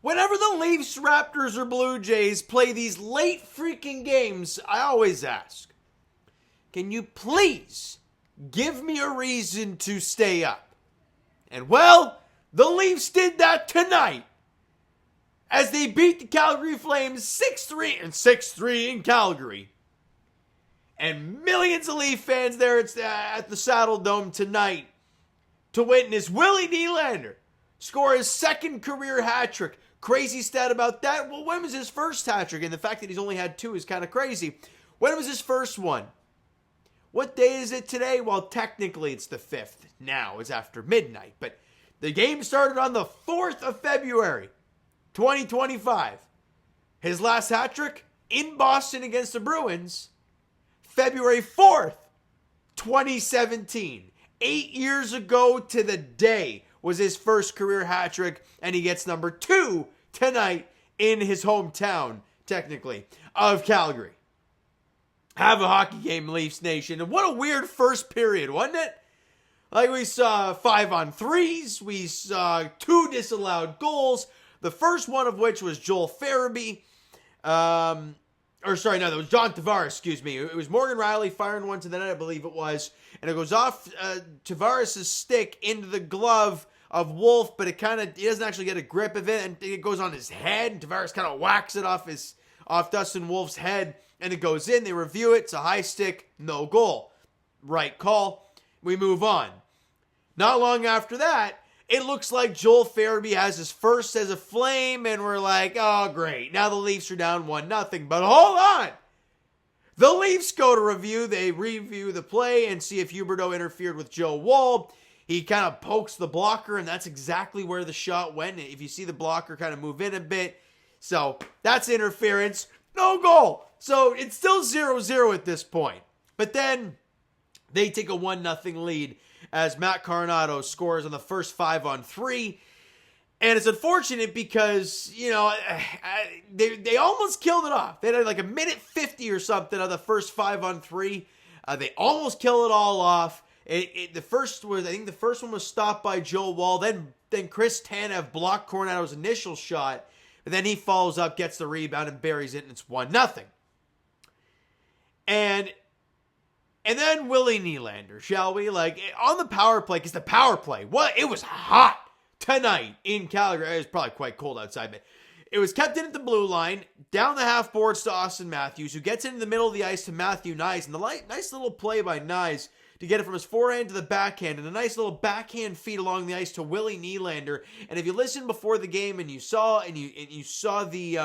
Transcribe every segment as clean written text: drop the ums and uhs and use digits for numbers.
Whenever the Leafs, Raptors, or Blue Jays play these late freaking games, I always ask, can you please give me a reason to stay up? And well, the Leafs did that tonight as they beat the Calgary Flames 6-3 and 6-3 in Calgary. And millions of Leaf fans there at the Saddle Dome tonight to witness Willy Nylander score his second career hat trick. Crazy stat about that. Well, when was his first hat trick? And the fact that he's only had 2 is kind of crazy. When was his first one? What day is it today? Well, technically it's the 5th. Now it's after midnight. But the game started on the 4th of February, 2025. His last hat trick in Boston against the Bruins, February 4th, 2017. 8 years ago to the day was his first career hat trick, and he gets number 2 tonight in his hometown, technically, of Calgary. Have a hockey game, Leafs Nation. And what a weird first period, wasn't it? Like, we saw 5-on-3s, we saw 2 disallowed goals, the first one of which was Joel Farabee. That was John Tavares, excuse me. It was Morgan Riley firing one to the net, I believe it was. And it goes off Tavares' stick into the glove of Wolf, but he doesn't actually get a grip of it, and it goes on his head, and Tavares kind of whacks it off Dustin Wolf's head, and it goes in. They review it. It's a high stick, no goal. Right call. We move on. Not long after that, it looks like Joel Farabee has his first as a Flame, and we're like, oh, great. Now the Leafs are down 1-0. But hold on. The Leafs go to review. They review the play and see if Huberdeau interfered with Joe Woll. He kind of pokes the blocker, and that's exactly where the shot went. If you see the blocker kind of move in a bit. So that's interference. No goal. So it's still 0-0 at this point. But then they take a 1-0 lead as Matt Coronado scores on the first 5-on-3. And it's unfortunate because, they almost killed it off. They had like a minute 50 or something on the first 5-on-3. They almost kill it all off. The first one was stopped by Joe Woll. Then Chris Tanev blocked Coronado's initial shot. But then he follows up, gets the rebound, and buries it, and it's 1-0. And then Willy Nylander, shall we? Like, on the power play, because the power play, it was hot tonight in Calgary. It was probably quite cold outside, but it was kept in at the blue line, down the half boards to Austin Matthews, who gets into the middle of the ice to Matthew Knies, and the nice little play by Knies to get it from his forehand to the backhand, and a nice little backhand feed along the ice to Willy Nylander. And if you listened before the game and you saw the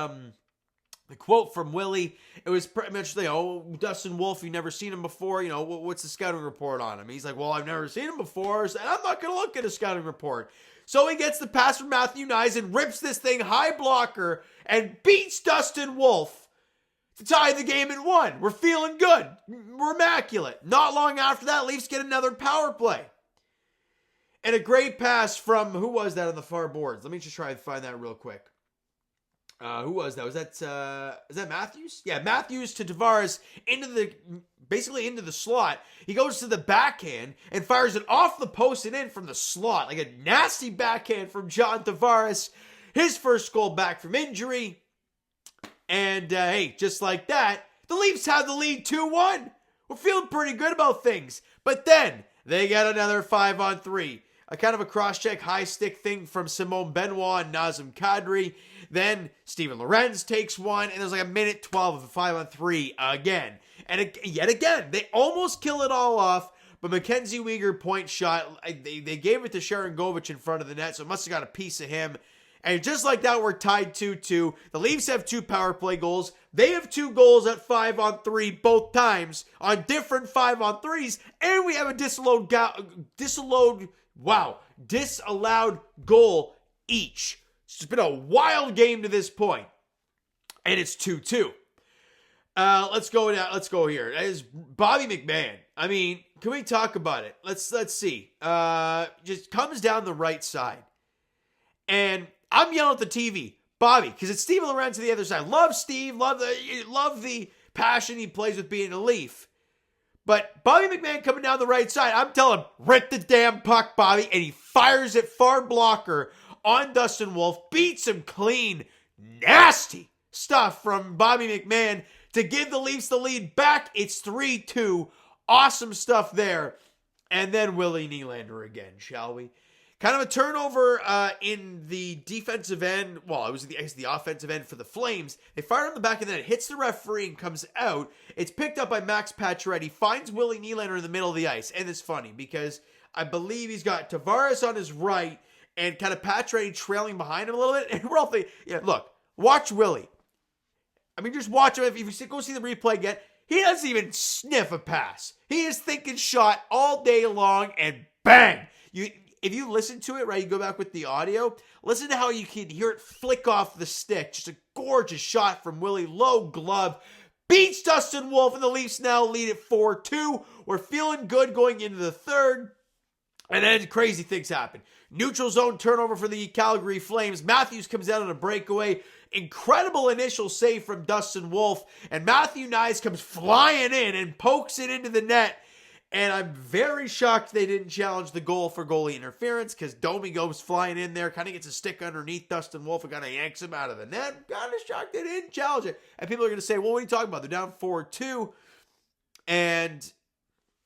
quote from Willy, it was pretty much Dustin Wolf, you've never seen him before, what's the scouting report on him? He's like, well, I've never seen him before, and I'm not going to look at a scouting report. So he gets the pass from Matthew Knies and rips this thing high blocker and beats Dustin Wolf to tie the game at 1. We're feeling good. We're immaculate. Not long after that, Leafs get another power play. And a great pass from, who was that on the far boards? Let me just try and find that real quick. Who was that? Is that Matthews? Yeah, Matthews to Tavares basically into the slot. He goes to the backhand and fires it off the post and in from the slot. Like a nasty backhand from John Tavares. His first goal back from injury. And, just like that, the Leafs have the lead 2-1. We're feeling pretty good about things. But then, they get another 5-on-3. A kind of a cross-check high stick thing from Simone Benoit and Nazem Kadri. Then, Steven Lorenz takes one, and there's like a minute 12 of a 5-on-3 again. And yet again, they almost kill it all off, but Mackenzie Weegar point shot, they gave it to Sharon Govich in front of the net, so it must have got a piece of him. And just like that, we're tied 2-2. The Leafs have 2 power play goals. They have 2 goals at 5-on-3 both times on different 5-on-3s. And we have a disallowed goal each. It's just been a wild game to this point. And it's 2-2. Let's go here. That is Bobby McMahon. I mean, can we talk about it? Let's see. Just comes down the right side. And I'm yelling at the TV, Bobby, because it's Steven Lorenz to the other side. Love Steve, love the passion he plays with being a Leaf. But Bobby McMahon coming down the right side, I'm telling him, rip the damn puck, Bobby, and he fires it far blocker on Dustin Wolf, beats him clean. Nasty stuff from Bobby McMahon to give the Leafs the lead back. It's 3-2. Awesome stuff there. And then Willy Nylander again, shall we? Kind of a turnover in the defensive end. Well, it was the offensive end for the Flames. They fired on the back of the net. It hits the referee and comes out. It's picked up by Max Pacioretty. Finds Willy Nylander in the middle of the ice. And it's funny because I believe he's got Tavares on his right and kind of Pacioretty trailing behind him a little bit. And we're all thinking, yeah, look, watch Willy. I mean, just watch him. If you go see the replay again, he doesn't even sniff a pass. He is thinking shot all day long and bang. If you listen to it, right, you go back with the audio, listen to how you can hear it flick off the stick. Just a gorgeous shot from Willy, low glove. Beats Dustin Wolf, and the Leafs now lead at 4-2. We're feeling good going into the third. And then crazy things happen. Neutral zone turnover for the Calgary Flames. Matthews comes out on a breakaway. Incredible initial save from Dustin Wolf. And Matthew Knies comes flying in and pokes it into the net. And I'm very shocked they didn't challenge the goal for goalie interference because Domi goes flying in there, kind of gets a stick underneath Dustin Wolf and kind of yanks him out of the net. Kind of shocked they didn't challenge it. And people are going to say, well, what are you talking about? They're down 4-2. And,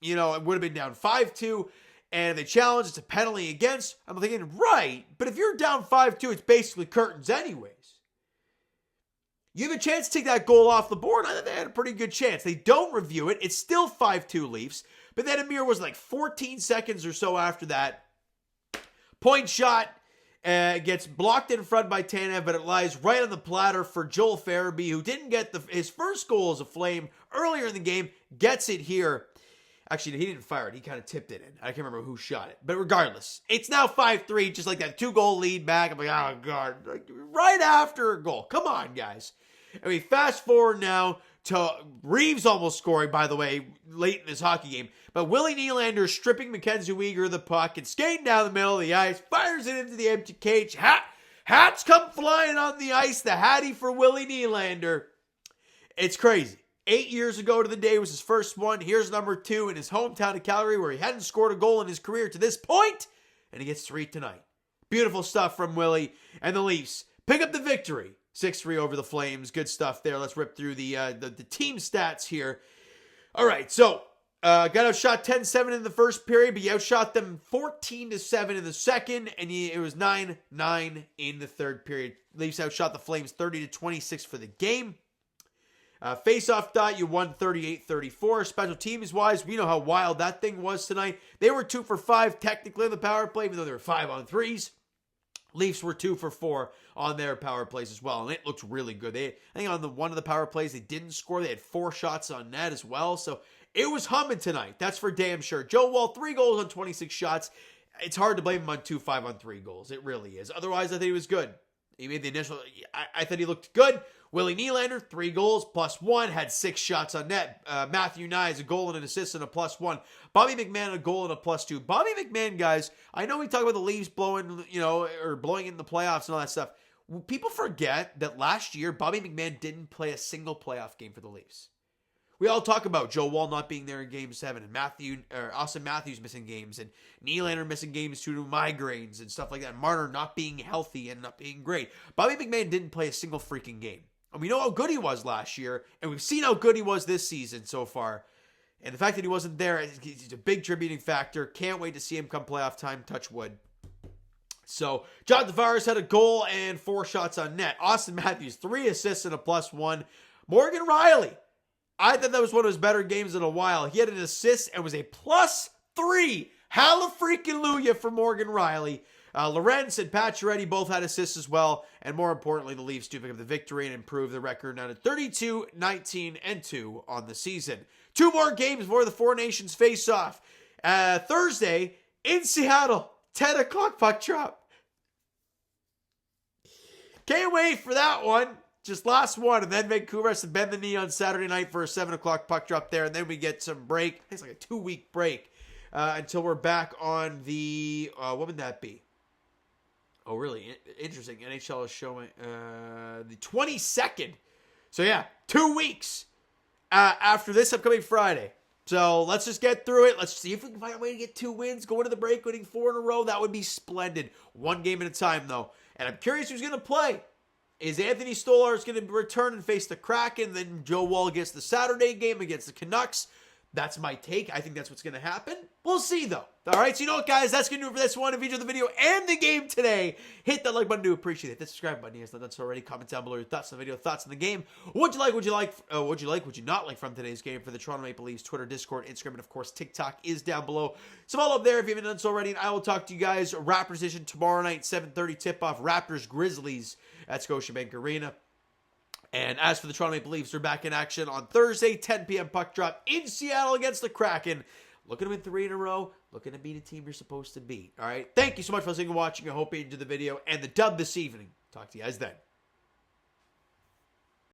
you know, it would have been down 5-2. And if they challenge, it's a penalty against. I'm thinking, right. But if you're down 5-2, it's basically curtains anyways. You have a chance to take that goal off the board. I think they had a pretty good chance. They don't review it. It's still 5-2 Leafs. But then Amir was like 14 seconds or so after that. Point shot gets blocked in front by Tanev, but it lies right on the platter for Joel Farabee, who didn't get his first goal as a Flame earlier in the game. Gets it here. Actually, he didn't fire it. He kind of tipped it in. I can't remember who shot it. But regardless, it's now 5-3, just like that 2-goal lead back. I'm like, oh, God. Like, right after a goal. Come on, guys. I mean, fast forward now to Reeves almost scoring, by the way, late in this hockey game. But Willy Nylander stripping Mackenzie Weegar of the puck and skating down the middle of the ice, fires it into the empty cage. Hats come flying on the ice. The Hattie for Willy Nylander. It's crazy. 8 years ago to the day was his first one. Here's number 2 in his hometown of Calgary, where he hadn't scored a goal in his career to this point, and he gets 3 tonight. Beautiful stuff from Willy, and the Leafs pick up the victory. 6-3 over the Flames. Good stuff there. Let's rip through the team stats here. All right, so got outshot 10-7 in the first period, but you outshot them 14-7 in the second, and it was 9-9 in the third period. Leafs outshot the Flames 30-26 for the game. Face-off dot, you won 38-34. Special teams-wise, we know how wild that thing was tonight. They were 2 for 5 technically on the power play, even though they were 5 on 3s. Leafs were 2 for 4 on their power plays as well, and it looked really good. I think on one of the power plays they didn't score. They had 4 shots on net as well, so it was humming tonight. That's for damn sure. Joe Wall, 3 goals on 26 shots. It's hard to blame him on 2 5-on-3 goals. It really is. Otherwise, I think he was good. He made the initial. I thought he looked good. Willy Nylander, 3 goals, +1, had 6 shots on net. Matthew Knies, a goal and an assist and a +1. Bobby McMahon, a goal and a +2. Bobby McMahon, guys, I know we talk about the Leafs blowing, or blowing in the playoffs and all that stuff. People forget that last year, Bobby McMahon didn't play a single playoff game for the Leafs. We all talk about Joe Wall not being there in Game 7, and Austin Matthews missing games, and Nylander missing games due to migraines and stuff like that. Marner not being healthy and not being great. Bobby McMahon didn't play a single freaking game. And we know how good he was last year, and we've seen how good he was this season so far. And the fact that he wasn't there, he's a big contributing factor. Can't wait to see him come playoff time, touch wood. So, John Tavares had a goal and 4 shots on net. Austin Matthews, 3 assists and a +1. Morgan Riley, I thought that was one of his better games in a while. He had an assist and was a +3. Hallelujah for Morgan Riley. Lorenz and Pacioretty both had assists as well. And more importantly, the Leafs do pick up the victory and improve the record now to 32-19-2 on the season. 2 more games before the Four Nations face off. Thursday in Seattle, 10 o'clock puck drop. Can't wait for that one. Just last one. And then Vancouver has to bend the knee on Saturday night for a 7 o'clock puck drop there. And then we get some break. I think it's like a 2-week break until we're back on the, what would that be? Oh, really? Interesting. NHL is showing the 22nd. So, yeah, 2 weeks after this upcoming Friday. So let's just get through it. Let's see if we can find a way to get 2 wins, go into the break, winning 4 in a row. That would be splendid. 1 game at a time, though. And I'm curious who's going to play. Is Anthony Stolarz going to return and face the Kraken? Then Joe Woll gets the Saturday game against the Canucks. That's my take. I think that's what's going to happen. We'll see, though. All right, so you know what, guys? That's going to do it for this one. If you enjoyed the video and the game today, hit that like button. Do appreciate it. Hit the subscribe button. If you've not done so already, comment down below your thoughts on the video, thoughts on the game. What'd you like? What'd you not like from today's game? For the Toronto Maple Leafs, Twitter, Discord, Instagram, and of course, TikTok is down below. So follow up there if you haven't done so already. And I will talk to you guys Raptors edition tomorrow night, 7:30 tip-off. Raptors Grizzlies at Scotiabank Arena. And as for the Toronto Maple Leafs, they're back in action on Thursday, 10 p.m. puck drop in Seattle against the Kraken. Looking to win 3 in a row. Looking to beat a team you're supposed to beat. All right. Thank you so much for listening and watching. I hope you enjoyed the video and the dub this evening. Talk to you guys then.